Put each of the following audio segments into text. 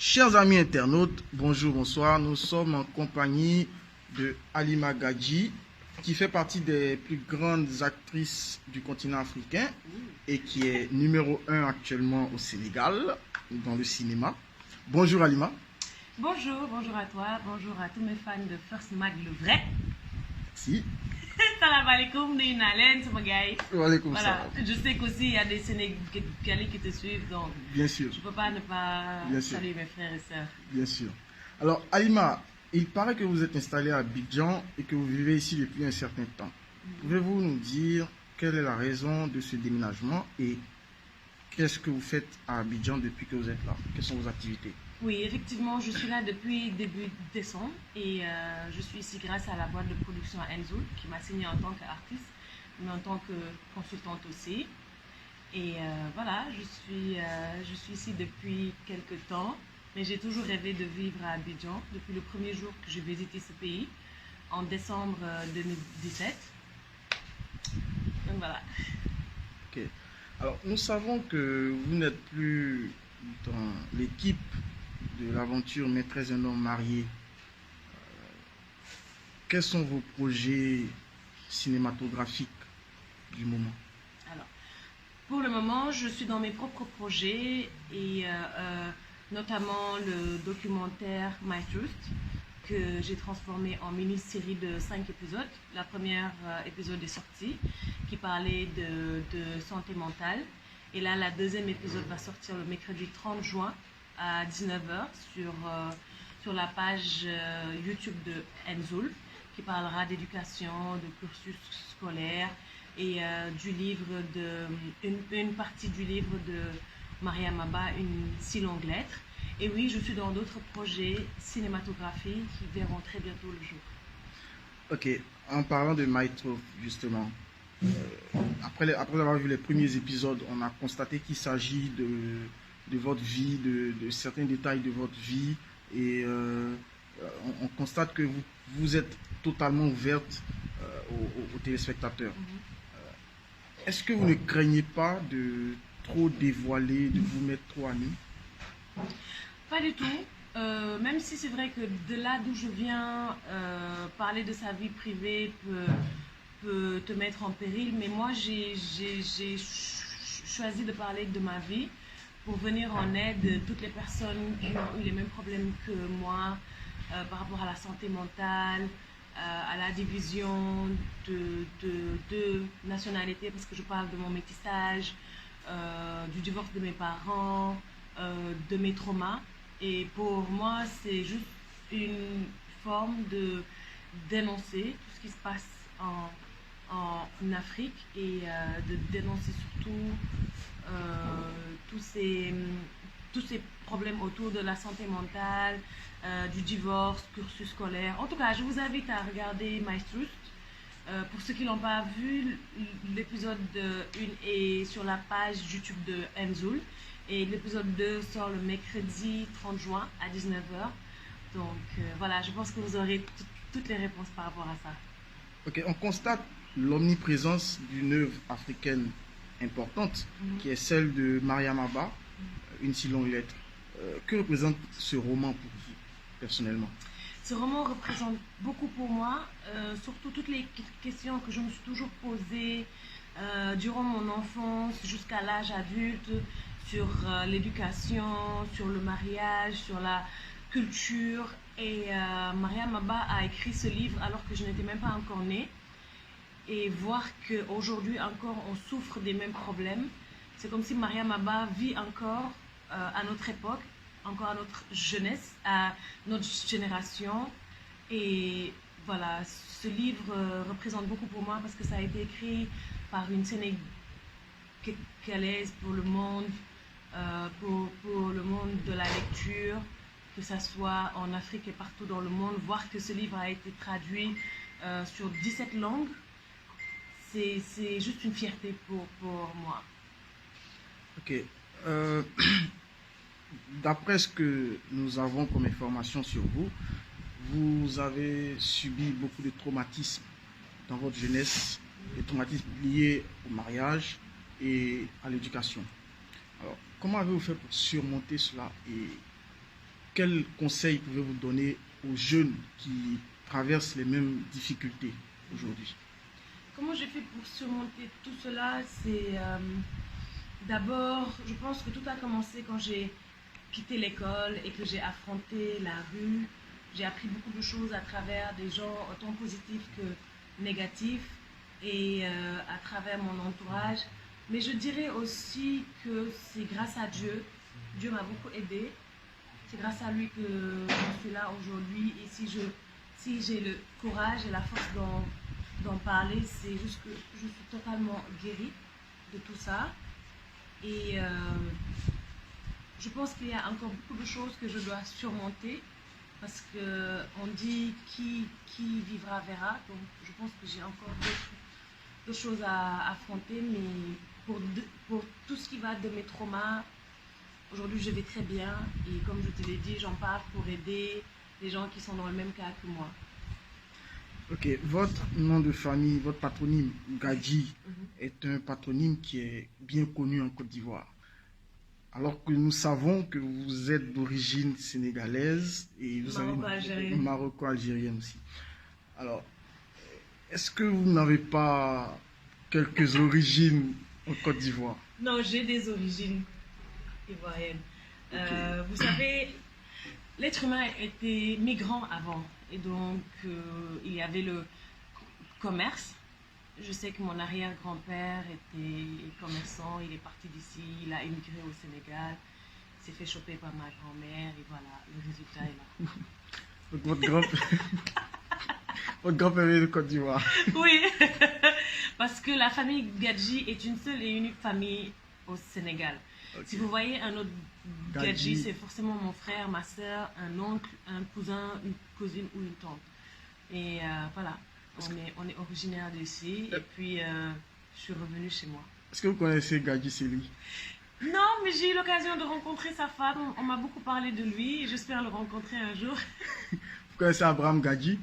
Chers amis internautes, bonjour, bonsoir. Nous sommes en compagnie de Halima Gadji, qui fait partie des plus grandes actrices du continent africain et qui est numéro 1 actuellement au Sénégal, dans le cinéma. Bonjour Halima. Bonjour, bonjour à toi, bonjour à tous mes fans de First Mag le vrai. Merci. Salam alaikum, nuyu naa leen sama gars yi. Waalaikum Voilà, salam. je sais qu'aussi il y a des Sénégalais qui te suivent, donc Bien sûr, je ne peux pas ne pas Bien sûr. saluer mes frères et sœurs. bien sûr. Alors Halima, il paraît que vous êtes installée à Abidjan et que vous vivez ici depuis un certain temps. Pouvez-vous nous dire quelle est la raison de ce déménagement et qu'est-ce que vous faites à Abidjan depuis que vous êtes là? Quelles sont vos activités? Oui, effectivement, je suis là depuis début décembre et je suis ici grâce à la boîte de production Enzo qui m'a signé en tant qu'artiste, mais en tant que consultante aussi. Et voilà, je suis ici depuis quelques temps, mais j'ai toujours rêvé de vivre à Abidjan depuis le premier jour que j'ai visité ce pays, en décembre 2017. Donc voilà. Ok. Alors, nous savons que vous n'êtes plus dans l'équipe de l'aventure Maîtresse d'un homme marié. Quels sont vos projets cinématographiques du moment? Alors, pour le moment, je suis dans mes propres projets et notamment le documentaire My Truth que j'ai transformé en mini-série de 5 épisodes. La première épisode est sorti qui parlait de santé mentale. Et là, la deuxième épisode va sortir le mercredi 30 juin à 19h sur la page YouTube de Enzoul qui parlera d'éducation, de cursus scolaire et du livre une partie du livre de Mariam Abba, une si longue lettre. Et oui, je suis dans d'autres projets cinématographiques qui verront très bientôt le jour. Ok, en parlant de My Truth, justement, après avoir vu les premiers épisodes, on a constaté qu'il s'agit de votre vie, de certains détails de votre vie, et on constate que vous êtes totalement ouverte aux téléspectateurs. Est-ce que vous ne craignez pas de trop dévoiler, de vous mettre trop à nu? Pas du tout. Même si c'est vrai que de là d'où je viens, parler de sa vie privée peut te mettre en péril, mais moi j'ai choisi de parler de ma vie pour venir en aide de toutes les personnes qui ont eu les mêmes problèmes que moi par rapport à la santé mentale, à la division de nationalités, parce que je parle de mon métissage, du divorce de mes parents, de mes traumas. Et pour moi, c'est juste une forme de dénoncer tout ce qui se passe en Afrique et de dénoncer surtout tous ces problèmes autour de la santé mentale, du divorce, cursus scolaire. En tout cas, je vous invite à regarder My Truth. Pour ceux qui ne l'ont pas vu, l'épisode 1 est sur la page YouTube de Enzoul et l'épisode 2 sort le mercredi 30 juin à 19h. Donc voilà, je pense que vous aurez toutes les réponses par rapport à ça. Ok, on constate l'omniprésence d'une œuvre africaine importante, qui est celle de Mariam Abba, Une si longue lettre. Que représente ce roman pour vous, personnellement? Ce roman représente beaucoup pour moi, surtout toutes les questions que je me suis toujours posées durant mon enfance jusqu'à l'âge adulte, sur l'éducation, sur le mariage, sur la culture. Et Mariam Abba a écrit ce livre alors que je n'étais même pas encore née. Et voir qu'aujourd'hui encore on souffre des mêmes problèmes, c'est comme si Mariam Abba vit encore à notre époque, encore à notre jeunesse, à notre génération. Et voilà, ce livre représente beaucoup pour moi parce que ça a été écrit par une Sénégalaise pour le monde, pour le monde de la lecture, que ce soit en Afrique et partout dans le monde. Voir que ce livre a été traduit sur 17 langues, c'est juste une fierté pour moi. Ok. D'après ce que nous avons comme information sur vous, vous avez subi beaucoup de traumatismes dans votre jeunesse, des traumatismes liés au mariage et à l'éducation. Alors, comment avez-vous fait pour surmonter cela et quels conseils pouvez-vous donner aux jeunes qui traversent les mêmes difficultés aujourd'hui? Comment j'ai fait pour surmonter tout cela? C'est d'abord, je pense que tout a commencé quand j'ai quitté l'école et que j'ai affronté la rue. J'ai appris beaucoup de choses à travers des gens autant positifs que négatifs et à travers mon entourage. Mais je dirais aussi que c'est grâce à Dieu. Dieu m'a beaucoup aidée. C'est grâce à lui que je suis là aujourd'hui. Et si j'ai le courage et la force d'en parler, c'est juste que je suis totalement guérie de tout ça. Et je pense qu'il y a encore beaucoup de choses que je dois surmonter parce qu'on dit qui vivra verra. Donc je pense que j'ai encore d'autres choses à affronter. Mais pour tout ce qui va de mes traumas, aujourd'hui je vais très bien. Et comme je te l'ai dit, j'en parle pour aider les gens qui sont dans le même cas que moi. Ok, votre nom de famille, votre patronyme, Gadji, est un patronyme qui est bien connu en Côte d'Ivoire. Alors que nous savons que vous êtes d'origine sénégalaise et vous avez maroco-algérienne aussi. Alors, est-ce que vous n'avez pas quelques origines en Côte d'Ivoire? Non, j'ai des origines ivoiriennes. Okay. Vous savez, l'être humain était migrant avant. Et donc, il y avait le commerce. Je sais que mon arrière-grand-père était commerçant. Il est parti d'ici, il a émigré au Sénégal. Il s'est fait choper par ma grand-mère. Et voilà, le résultat est là. Donc, votre grand-père est de Côte d'Ivoire. Oui, parce que la famille Gadji est une seule et unique famille au Sénégal. Okay. Si vous voyez un autre Gadji, c'est forcément mon frère, ma soeur, un oncle, un cousin, une cousine ou une tante. Et voilà, on est originaire d'ici. Et puis, je suis revenue chez moi. Est-ce que vous connaissez Gadji Sely? Non, mais j'ai eu l'occasion de rencontrer sa femme. On m'a beaucoup parlé de lui et j'espère le rencontrer un jour. Vous connaissez Abraham Gadji?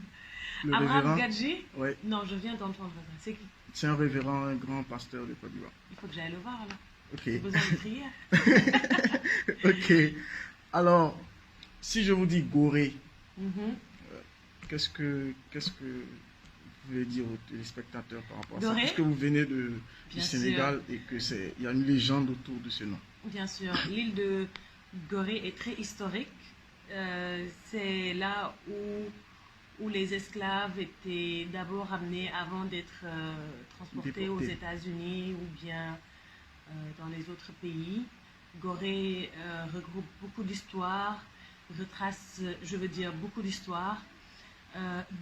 Abraham Gadji? Oui. Non, je viens d'entendre ça. C'est qui? C'est un révérend, un grand pasteur de Côte d'Ivoire. Il faut que j'aille le voir alors. Ok. J'ai besoin de prière. Ok. Alors, si je vous dis Gorée, qu'est-ce que vous pouvez dire aux téléspectateurs par rapport à ça? Puisque vous venez du Sénégal et qu'il y a une légende autour de ce nom. Bien sûr. L'île de Gorée est très historique. C'est là où les esclaves étaient d'abord amenés avant d'être transportés aux États-Unis ou bien dans les autres pays. Gorée regroupe beaucoup d'histoires, retrace, je veux dire, beaucoup d'histoires.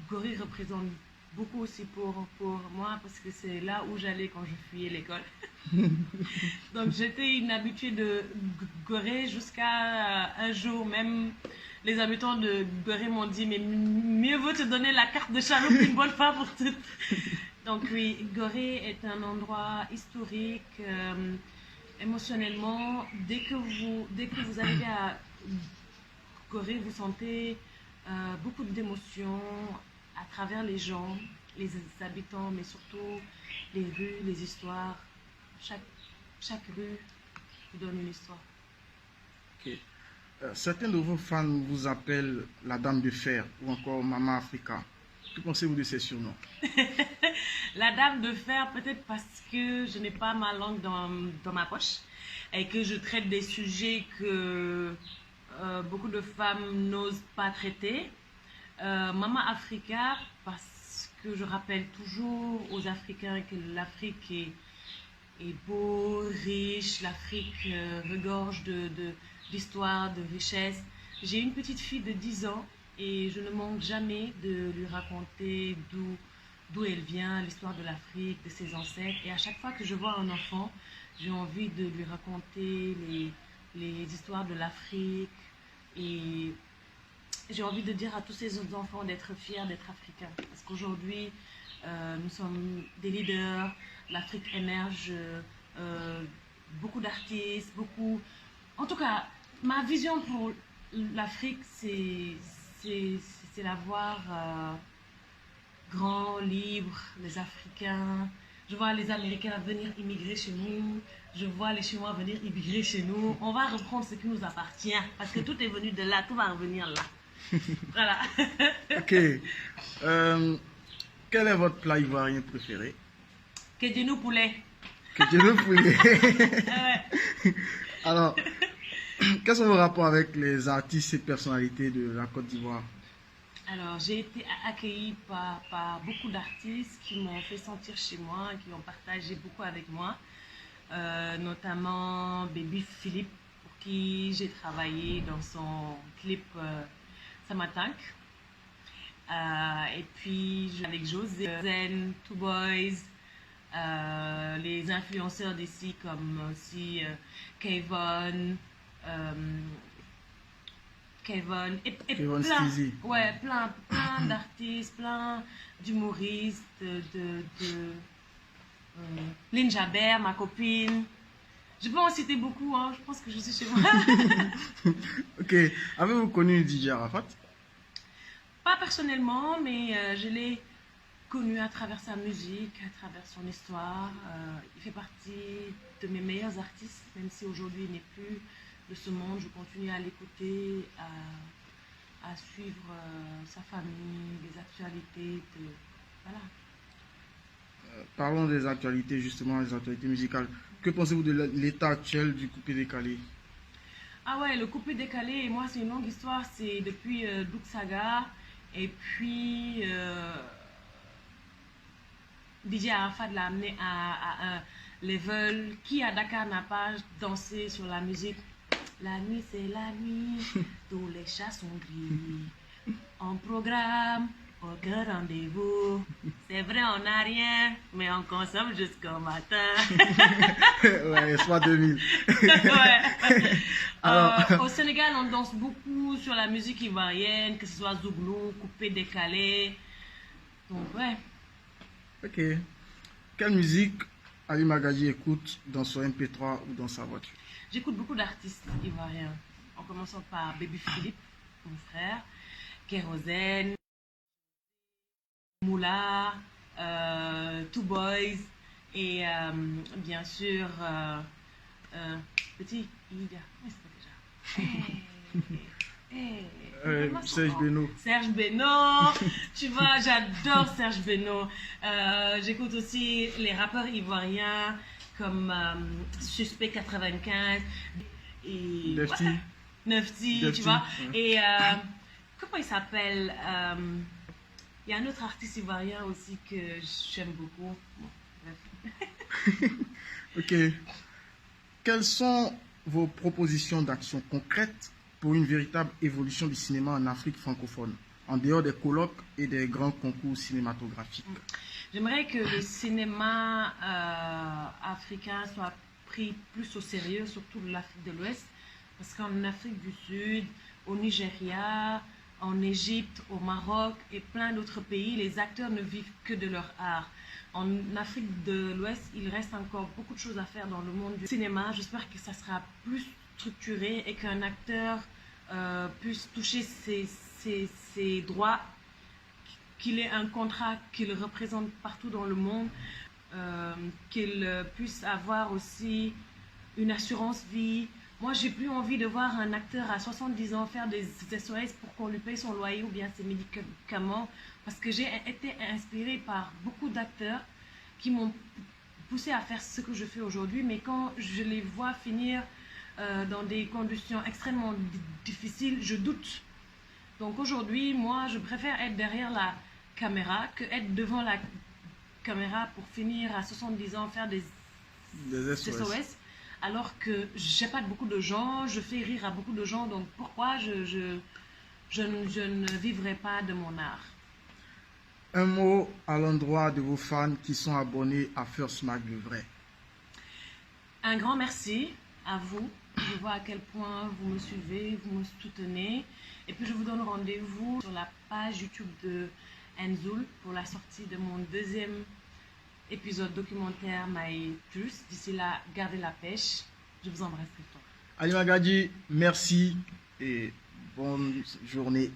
Gorée représente beaucoup aussi pour moi parce que c'est là où j'allais quand je fuyais l'école. Donc j'étais une habituée de Gorée jusqu'à un jour même. Les habitants de Gorée m'ont dit mais mieux vaut te donner la carte de Chaloupe une bonne fois pour toutes. Donc oui, Gorée est un endroit historique, émotionnellement. Dès que vous arrivez à Gorée, vous sentez beaucoup d'émotions à travers les gens, les habitants, mais surtout les rues, les histoires. Chaque rue vous donne une histoire. Okay. Certains de vos fans vous appellent la Dame de Fer ou encore Maman Africa. Que pensez-vous de ces surnoms? La Dame de Fer, peut-être parce que je n'ai pas ma langue dans ma poche et que je traite des sujets que beaucoup de femmes n'osent pas traiter. Maman Africa, parce que je rappelle toujours aux Africains que l'Afrique est beau, riche, l'Afrique regorge d'histoire, de richesse. J'ai une petite fille de 10 ans et je ne manque jamais de lui raconter d'où elle vient, l'histoire de l'Afrique, de ses ancêtres. Et à chaque fois que je vois un enfant, j'ai envie de lui raconter les histoires de l'Afrique. Et j'ai envie de dire à tous ces autres enfants d'être fiers d'être africains. Parce qu'aujourd'hui, nous sommes des leaders, l'Afrique émerge, beaucoup d'artistes, beaucoup... En tout cas, ma vision pour l'Afrique, c'est la voir grand, libre, les Africains. Je vois les Américains venir immigrer chez nous. je vois les Chinois venir immigrer chez nous. On va reprendre ce qui nous appartient parce que tout est venu de là, tout va revenir là. Voilà. Ok. Quel est votre plat ivoirien préféré? Que Dieu nous poulet. Que Dieu le poulet. Ouais. Alors, quels sont vos rapports avec les artistes et personnalités de la Côte d'Ivoire? Alors, j'ai été accueillie par beaucoup d'artistes qui m'ont fait sentir chez moi, qui ont partagé beaucoup avec moi, notamment Baby Philippe, pour qui j'ai travaillé dans son clip Samatank. Et puis, avec José, Zen, Two Boys, les influenceurs d'ici comme aussi Kevin, Kevin plein, Steezy. ouais, plein d'artistes, plein d'humoristes, Lynn Jabert, ma copine. Je peux en citer beaucoup, hein, je pense que je suis chez moi. Ok. Avez-vous connu DJ Arafat? Pas personnellement, mais je l'ai connu à travers sa musique, à travers son histoire. Il fait partie de mes meilleurs artistes, même si aujourd'hui il n'est plus de ce monde. Je continue à l'écouter, à suivre sa famille, les actualités. Voilà. Parlons des actualités, justement, les actualités musicales. Que pensez-vous de l'état actuel du coupé décalé? Ah ouais, le coupé décalé, moi c'est une longue histoire, c'est depuis Douk Saga, et puis DJ Arafat l'a amené à un level qui à Dakar n'a pas dansé sur la musique. La nuit c'est la nuit, tous les chats sont gris. On programme, aucun rendez-vous. C'est vrai, on n'a rien, mais on consomme jusqu'au matin. Ouais, soit 2000. Ouais. Alors, Au Sénégal, on danse beaucoup sur la musique ivoirienne, que ce soit zouglou, coupé, décalé. Donc, ouais. ok. Quelle musique Ali Magadji écoute dans son MP3 ou dans sa voiture? J'écoute beaucoup d'artistes ivoiriens, en commençant par Baby Philippe, mon frère, Kérosène, Moula, Two Boys, et bien sûr, petit Ida, comment il s'appelle déjà? Serge Beno. Serge Beno, tu vois, j'adore Serge Beno. J'écoute aussi les rappeurs ivoiriens comme Suspect 95 et Lefty. ouais, Nefti, tu Lefty, vois. ouais. Et comment il s'appelle? Il y a un autre artiste ivoirien aussi que j'aime beaucoup. Bon, bref. Ok. Quelles sont vos propositions d'action concrètes pour une véritable évolution du cinéma en Afrique francophone, en dehors des colloques et des grands concours cinématographiques? J'aimerais que le cinéma africain soit pris plus au sérieux, surtout l'Afrique de l'Ouest, parce qu'en Afrique du Sud, au Nigeria, en Égypte, au Maroc et plein d'autres pays, les acteurs ne vivent que de leur art. En Afrique de l'Ouest, il reste encore beaucoup de choses à faire dans le monde du cinéma. J'espère que ça sera plus structuré et qu'un acteur puisse toucher ses droits, qu'il ait un contrat qu'il représente partout dans le monde, qu'il puisse avoir aussi une assurance vie. Moi, j'ai plus envie de voir un acteur à 70 ans faire des SOS pour qu'on lui paye son loyer ou bien ses médicaments, parce que j'ai été inspirée par beaucoup d'acteurs qui m'ont poussée à faire ce que je fais aujourd'hui, mais quand je les vois finir dans des conditions extrêmement difficiles, je doute. Donc aujourd'hui, moi, je préfère être derrière la caméra que être devant la caméra pour finir à 70 ans faire des SOS. Alors que j'épate beaucoup de gens, je fais rire à beaucoup de gens, donc pourquoi je ne vivrai pas de mon art? Un mot à l'endroit de vos fans qui sont abonnés à First Mag le vrai. Un grand merci à vous. Je vois à quel point vous me suivez, vous me soutenez. Et puis je vous donne rendez-vous sur la page YouTube de Enzoul pour la sortie de mon deuxième épisode documentaire My Truth. D'ici là, gardez la pêche. Je vous embrasse très fort. Ali Magadji, merci et bonne journée.